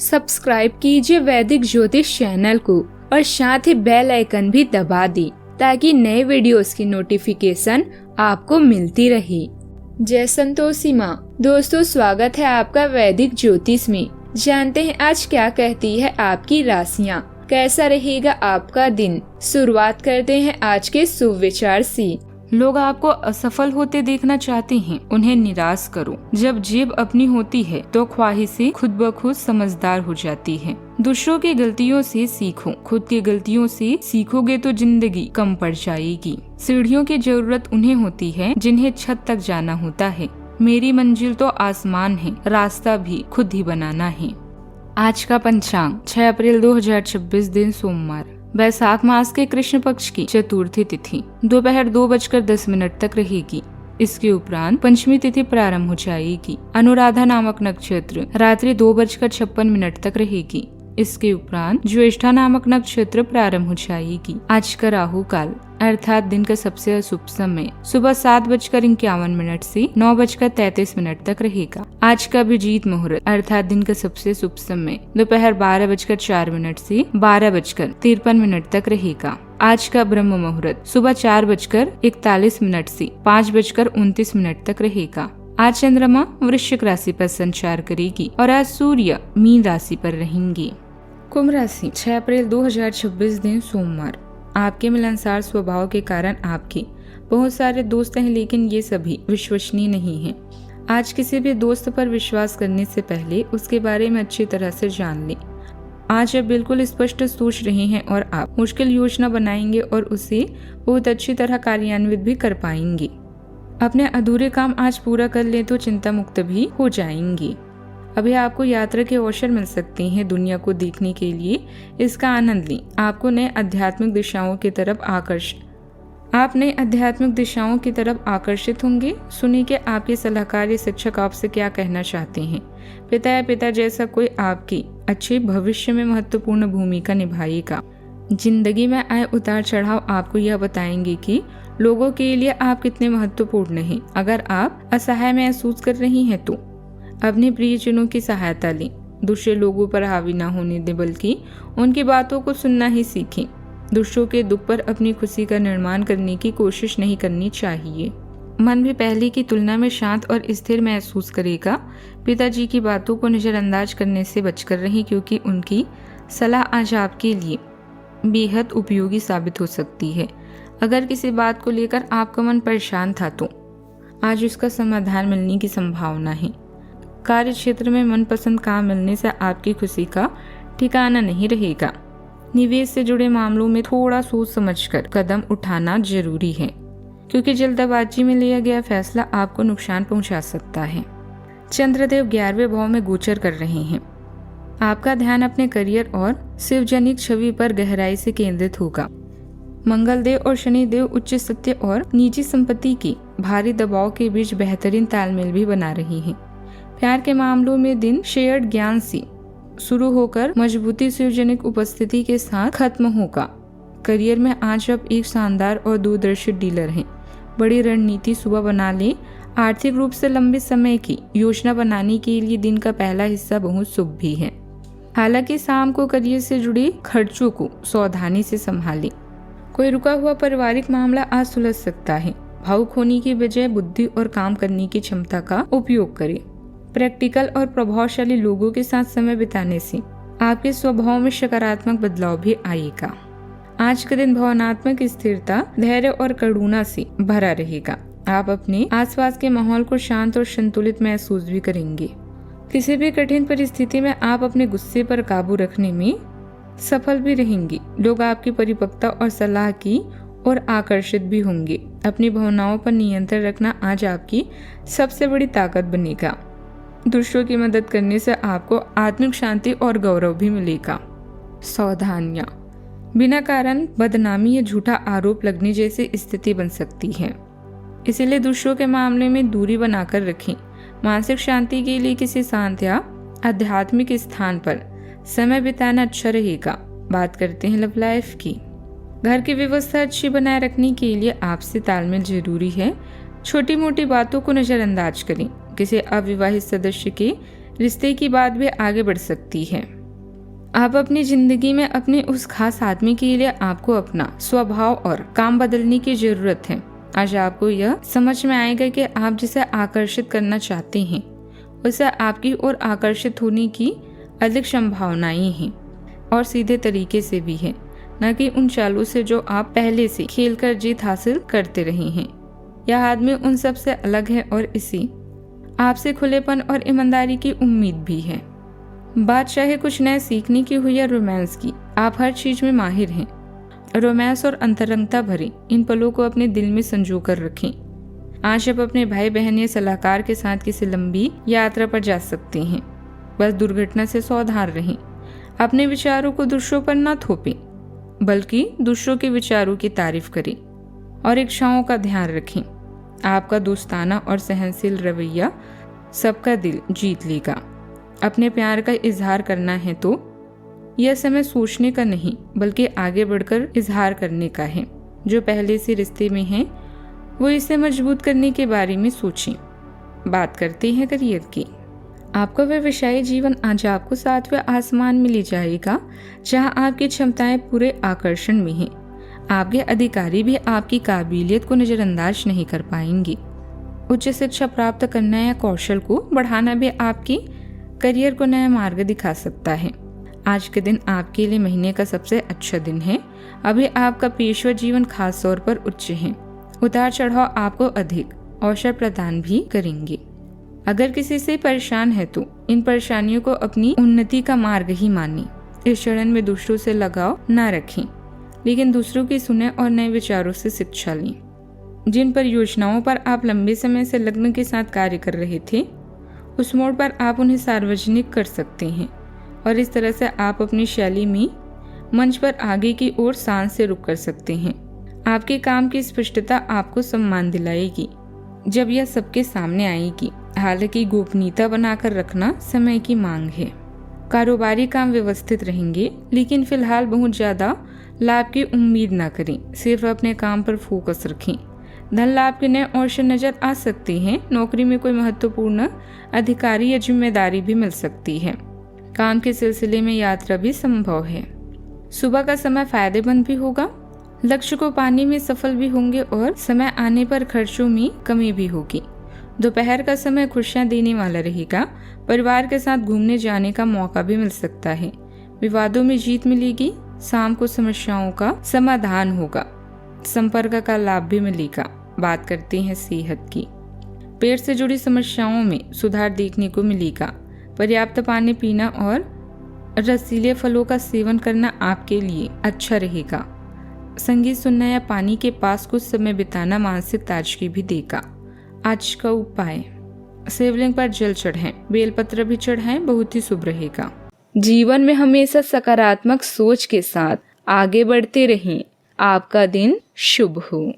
Subscribe कीजिए वैदिक ज्योतिष चैनल को और साथ ही बेल आइकन भी दबा दी ताकि नए वीडियोस की नोटिफिकेशन आपको मिलती रहे। जय संतोषी माँ। दोस्तों, स्वागत है आपका वैदिक ज्योतिष में। जानते हैं आज क्या कहती है आपकी राशियाँ, कैसा रहेगा आपका दिन। शुरुआत करते हैं आज के शुभ विचार से। लोग आपको असफल होते देखना चाहते हैं, उन्हें निराश करो। जब जेब अपनी होती है तो ख्वाहिशें खुद ब खुद समझदार हो जाती है। दूसरों की गलतियों से सीखो, खुद की गलतियों से सीखोगे तो जिंदगी कम पड़ जाएगी। सीढ़ियों की जरूरत उन्हें होती है जिन्हें छत तक जाना होता है। मेरी मंजिल तो आसमान है, रास्ता भी खुद ही बनाना है। आज का पंचांग 6 अप्रैल 2026 दिन सोमवार, वैशाख मास के कृष्ण पक्ष की चतुर्थी तिथि दोपहर 2:10 तक रहेगी। इसके उपरांत पंचमी तिथि प्रारंभ हो जाएगी। अनुराधा नामक नक्षत्र रात्रि 2:56 तक रहेगी। इसके उपरांत ज्येष्ठा नामक नक्षत्र प्रारंभ हो जाएगी। आज का राहु काल अर्थात दिन का सबसे अशुभ समय सुबह 7:51 से 9:33 तक रहेगा। आज का अभिजीत मुहूर्त अर्थात दिन का सबसे शुभ समय दोपहर 12:04 से 12:53 तक रहेगा। आज का ब्रह्म मुहूर्त सुबह 4:41 से 5:29 तक रहेगा। आज चंद्रमा वृश्चिक राशि पर संचार करेगी और आज सूर्य मीन राशि पर रहेंगे। कुंभ राशि 6 अप्रैल 2026 दिन सोमवार, आपके मिलनसार स्वभाव के कारण आपके बहुत सारे दोस्त हैं, लेकिन ये सभी विश्वसनीय नहीं हैं। आज किसी भी दोस्त पर विश्वास करने से पहले उसके बारे में अच्छी तरह से जान लें। आज आप बिल्कुल स्पष्ट सोच रहे हैं और आप मुश्किल योजना बनाएंगे और उसे बहुत अच्छी तरह कार्यान्वित भी कर पाएंगे। अपने अधूरे काम आज पूरा कर ले तो चिंता मुक्त भी हो जाएंगे। अभी आपको यात्रा के अवसर मिल सकते हैं। दुनिया को देखने के लिए इसका आनंद लें। आपको नए आध्यात्मिक दिशाओं की तरफ आकर्षित होंगे। सुनिए कि आपके सलाहकार या शिक्षक आपसे क्या कहना चाहते हैं। पिता या पिता जैसा कोई आपके अच्छे भविष्य में महत्वपूर्ण भूमिका निभाएगा। जिंदगी में आए उतार चढ़ाव आपको यह बताएंगे कि लोगों के लिए आप कितने महत्वपूर्ण हैं। अगर आप असहाय महसूस कर रही हैं तो अपने प्रियजनों की सहायता लें। दूसरे लोगों पर हावी न होने दें, बल्कि उनकी बातों को सुनना ही सीखें। दूसरों के दुख पर अपनी खुशी का निर्माण करने की कोशिश नहीं करनी चाहिए। मन भी पहले की तुलना में शांत और स्थिर महसूस करेगा। पिताजी की बातों को नजरअंदाज करने से बचकर रहें, क्योंकि उनकी सलाह आज आपके लिए बेहद उपयोगी साबित हो सकती है। अगर किसी बात को लेकर आपका मन परेशान था तो आज उसका समाधान मिलने की संभावना है। कार्य क्षेत्र में मनपसंद काम मिलने से आपकी खुशी का ठिकाना नहीं रहेगा। निवेश से जुड़े मामलों में थोड़ा सोच समझकर कदम उठाना जरूरी है, क्योंकि जल्दबाजी में लिया गया फैसला आपको नुकसान पहुंचा सकता है। चंद्रदेव 11वें भाव में गोचर कर रहे हैं। आपका ध्यान अपने करियर और शिवजनिक छवि पर गहराई से केंद्रित होगा। मंगलदेव और शनिदेव उच्च सत्य और निजी संपत्ति के भारी दबाव के बीच बेहतरीन तालमेल भी बना रही हैं। प्यार के मामलों में दिन शेयर्ड ज्ञान से शुरू होकर मजबूती शिवजनिक उपस्थिति के साथ खत्म होगा। करियर में आज आप एक शानदार और दूरदर्शी डीलर हैं। बड़ी रणनीति सुबह बना लें। आर्थिक रूप से लंबे समय की योजना बनाने के लिए दिन का पहला हिस्सा बहुत शुभ भी है। हालांकि शाम को करियर से जुड़े खर्चों को सावधानी से संभालें। कोई रुका हुआ पारिवारिक मामला आज सुलझ सकता है। भावुक होने की बजाय बुद्धि और काम करने की क्षमता का उपयोग करें। प्रैक्टिकल और प्रभावशाली लोगों के साथ समय बिताने से आपके स्वभाव में सकारात्मक बदलाव भी आएगा। आज का दिन भावनात्मक स्थिरता, धैर्य और करुणा से भरा रहेगा। आप अपने आसपास के माहौल को शांत और संतुलित महसूस भी करेंगे। किसी भी कठिन परिस्थिति में आप अपने गुस्से पर काबू रखने में सफल भी रहेंगे। लोग आपकी परिपक्वता और सलाह की ओर आकर्षित भी होंगे। अपनी भावनाओं पर नियंत्रण रखना आज आपकी सबसे बड़ी ताकत बनेगा। दूसरों की मदद करने से आपको आत्मिक शांति और गौरव भी मिलेगा। सावधानियां, बिना कारण बदनामी या झूठा आरोप लगने जैसी स्थिति बन सकती है, इसलिए दूसरों के मामले में दूरी बनाकर रखें। मानसिक शांति के लिए किसी शांत या आध्यात्मिक स्थान पर समय बिताना अच्छा रहेगा। बात करते हैं लव लाइफ की। घर की व्यवस्था अच्छी बनाए रखने के लिए आपसी तालमेल जरूरी है। छोटी मोटी बातों को नजरअंदाज करें। किसी अविवाहित सदस्य के रिश्ते की बात भी आगे बढ़ सकती है। आप अपनी जिंदगी में अपने उस खास आदमी के लिए आपको अपना स्वभाव और काम बदलने की जरूरत है। आज आपको यह समझ में आएगा कि आप जिसे आकर्षित करना चाहते हैं उसे आपकी ओर आकर्षित होने की अधिक संभावनाएं हैं, और सीधे तरीके से भी है, न कि उन चालों से जो आप पहले से खेलकर जीत हासिल करते रहे हैं। यह आदमी उन सब से अलग है और इसी आपसे खुलेपन और ईमानदारी की उम्मीद भी है। बात चाहे कुछ नया सीखने की हो या रोमांस की, आप हर चीज में माहिर हैं। रोमांस और अंतरंगता भरे इन पलों को अपने दिल में संजो कर रखें। आज आप अपने भाई बहन या सलाहकार के साथ किसी लंबी यात्रा पर जा सकते हैं। बस दुर्घटना से सावधान रहें। अपने विचारों को दूसरों पर न थोपें, बल्कि दूसरों के विचारों की तारीफ करें और इच्छाओं का ध्यान रखें। आपका दोस्ताना और सहनशील रवैया सबका दिल जीत लेगा। अपने प्यार का इजहार करना है तो यह समय सोचने का नहीं, बल्कि आगे बढ़कर इजहार करने का है। जो पहले से रिश्ते में हैं, वो इसे मजबूत करने के बारे में सोचें। बात करते हैं करियर की। आपका व्यवसायिक जीवन आज आपको 7वें आसमान में ले जाएगा, जहां आपकी क्षमताएं पूरे आकर्षण में हैं। आपके अधिकारी भी आपकी काबिलियत को नजरअंदाज नहीं कर पाएंगे। उच्च शिक्षा प्राप्त करना या कौशल को बढ़ाना भी आपके करियर को नया मार्ग दिखा सकता है। आज के दिन आपके लिए महीने का सबसे अच्छा दिन है। अभी आपका पेशेवर जीवन खास तौर पर उच्च है। उतार चढ़ाव आपको अधिक अवसर प्रदान भी करेंगे। अगर किसी से परेशान है तो इन परेशानियों को अपनी उन्नति का मार्ग ही मानें। इस चरण में दूसरों से लगाव न रखें, लेकिन दूसरों की सुने और नए विचारों से शिक्षा लें। जिन परियोजनाओं पर आप लंबे समय से लग्न के साथ कार्य कर रहे थे, उस मोड़ पर आप उन्हें सार्वजनिक कर सकते हैं, और इस तरह से आप अपनी शैली में मंच पर आगे की ओर सांस से रुक कर सकते हैं। आपके काम की स्पष्टता आपको सम्मान दिलाएगी जब यह सबके सामने आएगी। हालांकि गोपनीयता बनाकर रखना समय की मांग है। कारोबारी काम व्यवस्थित रहेंगे, लेकिन फिलहाल बहुत ज्यादा लाभ की उम्मीद ना करें। सिर्फ अपने काम पर फोकस रखें। धन लाभ के नए अवसर नजर आ सकते हैं। नौकरी में कोई महत्वपूर्ण अधिकारी या जिम्मेदारी भी मिल सकती है। काम के सिलसिले में यात्रा भी संभव है। सुबह का समय फायदेमंद भी होगा। लक्ष्य को पाने में सफल भी होंगे और समय आने पर खर्चों में कमी भी होगी। दोपहर का समय खुशियां देने वाला रहेगा। परिवार के साथ घूमने जाने का मौका भी मिल सकता है। विवादों में जीत मिलेगी। शाम को समस्याओं का समाधान होगा। संपर्क का लाभ भी मिलेगा। बात करते हैं सेहत की। पेट से जुड़ी समस्याओं में सुधार देखने को मिलेगा। पर्याप्त पानी पीना और रसीले फलों का सेवन करना आपके लिए अच्छा रहेगा। संगीत सुनना या पानी के पास कुछ समय बिताना मानसिक ताजगी भी देगा। आज का उपाय, शिवलिंग पर जल चढ़ाएं, बेलपत्र भी चढ़ाएं, बहुत ही शुभ रहेगा। जीवन में हमेशा सकारात्मक सोच के साथ आगे बढ़ते रहें। आपका दिन शुभ हो।